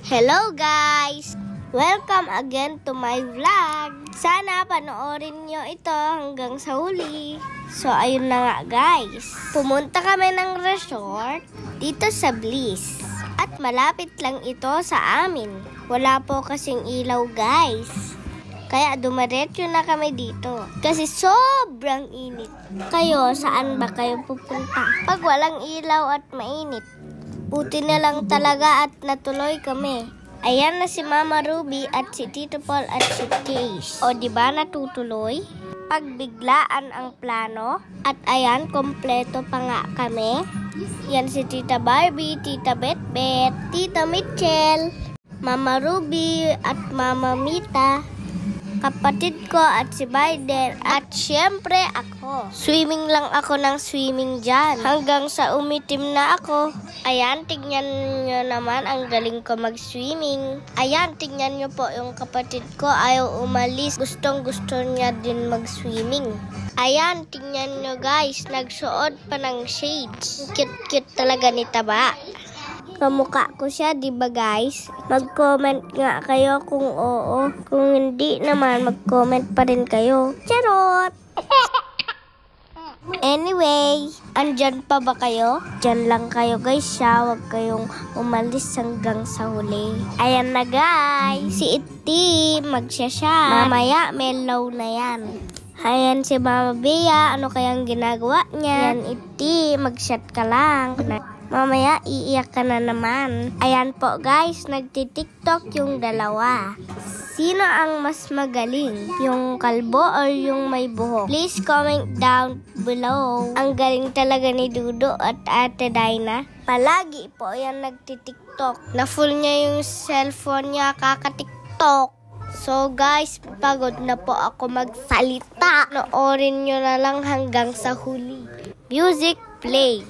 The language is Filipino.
Hello guys! Welcome again to my vlog. Sana panoorin nyo ito hanggang sa huli. So ayun na nga guys. Pumunta kami ng resort dito sa Bliss. At malapit lang ito sa amin. Wala po kasing ilaw guys. Kaya dumiretso na kami dito. Kasi sobrang init. Kayo, saan ba kayo pupunta? Pag walang ilaw at mainit, buti na lang talaga at natuloy kami. Ayan na si Mama Ruby at si Tito Paul at si Case. O diba natutuloy? Pagbiglaan ang plano. At ayan, kompleto pa nga kami. Yan si Tita Barbie, Tita Betbet, Tita Mitchell, Mama Ruby at Mama Mita, kapatid ko at si Biden at syempre ako. Swimming lang ako ng swimming dyan hanggang sa umitim na ako. Ayan, tignan nyo naman ang galing ko mag-swimming. Ayan, tignan nyo po yung kapatid ko ayaw umalis. Gustong gusto niya din mag-swimming. Ayan, tignan nyo guys, nagsuot pa ng shades. Cute-cute talaga ni Taba. Kamukha ko siya, di ba guys? Mag-comment nga kayo kung oo. Kung hindi naman, mag-comment pa rin kayo. Charot! Anyway, andyan pa ba kayo? Diyan lang kayo guys siya. Huwag kayong umalis hanggang sa huli. Ayan na guys. Si Iti, magsya-shot. Mamaya, melaw na yan. Ayan si Mama Bea. Ano kayang ginagawa niya? Yan Iti, mag-shot ka lang. Mamaya, iiyak ka na naman. Ayan po guys, nagtitiktok yung dalawa. Sino ang mas magaling? Yung kalbo or yung may buhok? Please comment down below. Ang galing talaga ni Dudo at Ate Dinah. Palagi po yan nagtitiktok. Na full niya yung cellphone niya kakatiktok. So guys, pagod na po ako magsalita. Noorin nyo na lang hanggang sa huli. Music play.